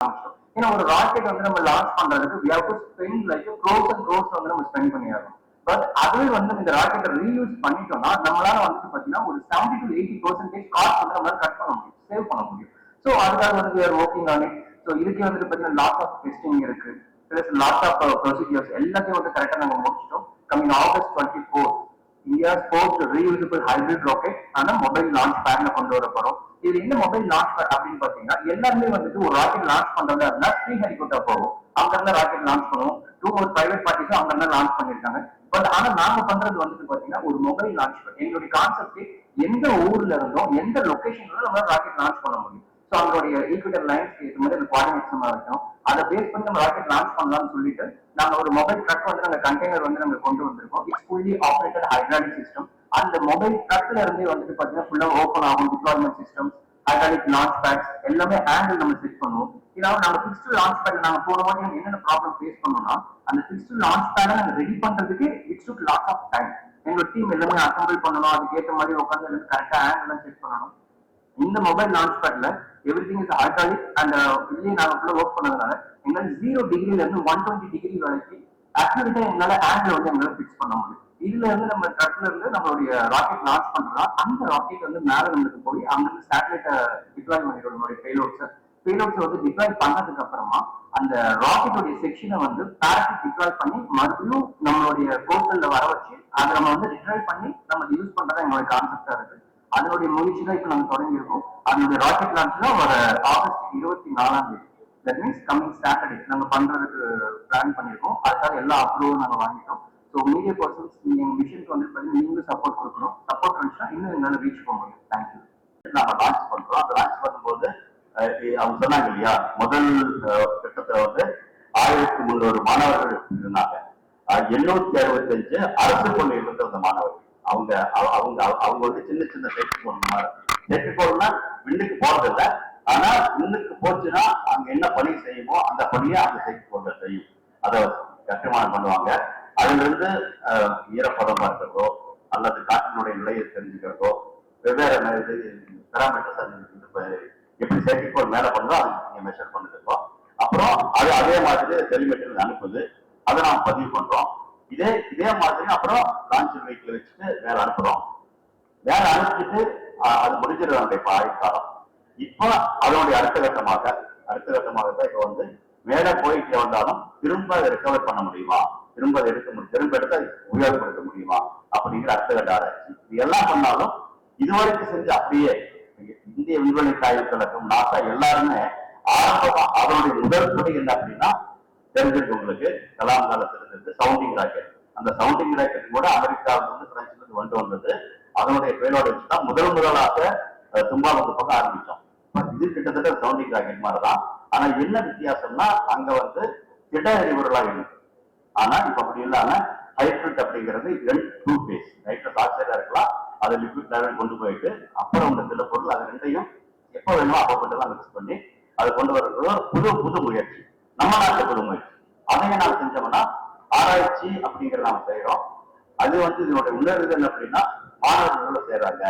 ஏன்னா ஒரு ராக்கெட் வந்து நம்ம லான்ச் பண்றதுக்கு we have to spend like crores and crores வந்து நம்ம ஸ்பெண்ட் பண்ணியாகும். பட் அதுவே வந்து இந்த ராக்கெட்டை ரீயூஸ் பண்ணிட்டோம்னா நம்மளால வந்து பாத்தீங்கன்னா ஒரு 70 to 80% காஸ்ட் வந்து நம்மளால கட் பண்ண முடியும், சேவ் பண்ண முடியும். ஸோ அதுக்காக வந்து we are working on it. So இதுக்கே வந்துட்டு பாத்தீங்கன்னா லாட் ஆஃப் டெஸ்டிங் இருக்கு, பிளஸ் லாட் ஆஃப் ப்ரொசீஜர்ஸ் எல்லாத்தையும் வந்து கரெக்டா நாங்க முடிச்சிட்டோம். Coming August 24 India's first reusable hybrid rocket ஆனா மொபைல் லான்ச் பேட்ல கொண்டு வர போறோம். இது என்ன மொபைல் லான்ச் பேட் அப்படின்னு பாத்தீங்கன்னா எல்லாருமே வந்துட்டு ஒரு ராக்கெட் லான்ச் பண்றதா இருந்தா ஃப்ரீ ஹெலிகாப்டர் போகும், அங்க இருந்தா ராக்கெட் லான்ச் பண்ணுவோம். ஒரு பிரைவேட் பார்ட்டிஸும் அங்க இருந்தா லான்ச் பண்ணிருக்காங்க. பட் ஆனா நாங்க பண்றது வந்துட்டு பாத்தீங்கன்னா ஒரு மொபைல் லான்ச் பேட். எங்களுடைய கான்செப்ட் எந்த ஊர்ல இருந்தோம் எந்த லொகேஷன்ல நம்ம ராக்கெட் லான்ச் பண்ண முடியும். ஸோ அவங்களுடைய ஈக்குவல் லைன்ஸ்க்கு ஏற்ற மாதிரி அந்த கோஆர்டினேட்ஸ் இருக்கணும். அதை பேஸ் பண்ணி நம்ம ராக்கெட் லான்ச் பண்ணலாம்னு சொல்லிட்டு நாங்க ஒரு மொபைல் ட்ரக் வந்து நாங்க கண்டெய்னர் வந்து நாங்க கொண்டு வந்திருக்கோம். It's fully operated hydraulic system. அந்த மொபைல் ட்ரக்ல இருந்தே வந்துட்டு பாத்தீங்கன்னா ஃபுல்லா ஓப்பன் ஆகும். Deployment system, hydraulic launch pads எல்லாமே ஹேண்டில் நம்ம செட் பண்ணுவோம். இதனால நாங்க ஃபிக்ஸ்டு லான்ச் பேட் நாங்க போன வாட்டி என்னென்ன ப்ராப்ளம் ஃபேஸ் பண்ணோம்னா அந்த ஃபிக்ஸ்டு லான்ச் பேடை நாங்க ரெடி பண்றதுக்கு it's took lots of time. எங்க டீம் எல்லாமே அசம்பிள் பண்ணணும், அதுக்கு ஏற்ற மாதிரி உட்காந்து கரெக்டா ஹேண்டில் செட் பண்ணணும். இந்த மொபைல் லான்ச் பேட்ல everything is hydraulic and இதுலயே நாங்க ஃபுல்லா ஒர்க் பண்ணதுனால எங்களால 0 டிகிரில இருந்து 120 டிகிரி வரைக்கும் அக்யூரேட்டா எங்களால ஆங்கிள் வந்து எங்களால பிக்ஸ் பண்ண முடியும். இதுல இருந்து நம்ம ட்ரக்ல இருந்து நம்மளுடைய ராக்கெட் லான்ச் பண்றோம்னா அந்த ராக்கெட் வந்து மேல நம்மளுக்கு போய் அங்கிருந்து சேட்டலைட்டை டிப்ளாய் பண்ணிடுவோம். நம்மளுடைய பேலோட்ஸ் வந்து டிப்ளாய் பண்ணதுக்கு அப்புறமா அந்த ராக்கெட்டோடைய செக்ஷனை வந்து பேரஷூட் டிப்ளாய் பண்ணி மறுபடியும் நம்மளுடைய கோஸ்டல்ல வர வச்சு அதை நம்ம வந்து ரிட்ரைவ் பண்ணி நம்ம யூஸ் பண்றதா எங்களுடைய கான்செப்டா இருக்கு. அதனுடைய முயற்சி தான் இப்ப நாங்க தொடங்கியிருக்கோம். அந்த ராக்கெட் லான்ச் தான் வர August 24 that means coming Saturday நாங்க பண்றதுக்கு பிளான் பண்ணிருக்கோம். அதுக்காக எல்லா அப்ரூவலும் நாங்க வாங்கிட்டோம். ஸோ மீடியா பர்சன்ஸ் நீங்க எங்க மிஷனுக்கு வந்து பார்த்தீங்கன்னா நீங்களும் சப்போர்ட் கொடுக்கணும். சப்போர்ட் இருந்துச்சுன்னா இன்னும் எங்களால ரீச் பண்ண முடியும். தேங்க்யூ. நாங்க லான்ச் பண்றோம். அந்த லான்ச் பண்ணும்போது அவங்க சொன்னாங்க இல்லையா, முதல் திட்டத்துல வந்து 1300 மாணவர்கள் இருந்தாங்க. 865 அரசு பள்ளியில் இருந்த அந்த மாணவர்கள். அவங்க அவங்க அவங்க வந்து சின்ன சின்ன செயற்கைக்கோள்னா விண்ணுக்கு போறது இல்லை, ஆனா விண்ணுக்கு போச்சுன்னா அங்க என்ன பணி செய்யுமோ அந்த பணியை அந்த செயற்கைக்கோள்கள் செய்யும். அதை கட்டுமானம் பண்ணுவாங்க. அதுல இருந்து ஈரப்பதமா இருக்கிறதோ அல்லது காற்றினுடைய நிலையை தெரிஞ்சுக்கிறதோ வெவ்வேறு பேராமீட்டர்ஸ் எப்படி செயற்கைக்கோள் மேல பண்ணுதோ அது நீங்க மெஷர் பண்ணிருக்கோம். அப்புறம் அது அதே மாதிரி டெலிமெட்ரியில் அனுப்புது, அதை நாம் பதிவு பண்றோம். இதே மாதிரி அப்புறம் லான்ச் வெஹிக்கிள் வச்சுட்டு மேல அனுப்புறோம். மேல அனுப்பிச்சுட்டு அது முடிஞ்சிருவாங்க இப்ப ஆயுட்காலம். இப்ப அதனுடைய அடுத்த கட்டமாக தான் இப்ப வந்து மேல போயிட்டு வந்தாலும் திரும்ப அதை ரெக்கவர் பண்ண முடியுமா, திரும்ப எடுத்து உபயோகப்படுத்த முடியுமா அப்படிங்கிற அடுத்த கட்ட ஆராய்ச்சி. இது எல்லாம் பண்ணாலும் இதுவரைக்கும் செஞ்சு அப்படியே இந்திய விண்வெளி ஆய்வுக்கழகம் நாசா எல்லாருமே ஆரம்பமா அதனுடைய முதல் படி என்ன அப்படின்னா தெரிஞ்சிருக்கு உங்களுக்கு, கலாம் காலத்துல இருந்து சவுண்டிங் ராக்கெட். அந்த சவுண்டிங் ராக்கெட் கூட அமெரிக்காவில இருந்து பிரெஞ்சுல இருந்து கொண்டு வந்தது. அதனுடைய பேலோட வச்சுதான் முதலாக தும்பாலத்து பக்கம் ஆரம்பிச்சோம். இது கிட்டத்தட்ட சவுண்டிங் ராக்கெட் மாதிரிதான். ஆனா என்ன வித்தியாசம்னா அங்க வந்து திட எரிபொருளா இருக்கு. ஆனா இப்ப அப்படி இல்லாம ஹைட்ரட் அப்படிங்கிறது 2 ஃபேஸ் நைட்ரஸ் ஆக்சைடா இருக்கலாம், அதை லிக்விட் லெவல் கொண்டு போயிட்டு அப்புறம் இந்த திட பொருள் அது ரெண்டையும் எப்ப வேணுமோ அப்பப்பட்டதான் மிக்ஸ் பண்ணி அதை கொண்டு வர்றது புது முயற்சி, நம்ம நாட்டு புது முயற்சி. அதையே நாம் செஞ்சோம்னா ஆராய்ச்சி அப்படிங்கிறத நாம செய்யறோம். அது வந்து இதனுடைய உணர்வு என்ன அப்படின்னா மாணவர்களோட செய்யறாங்க.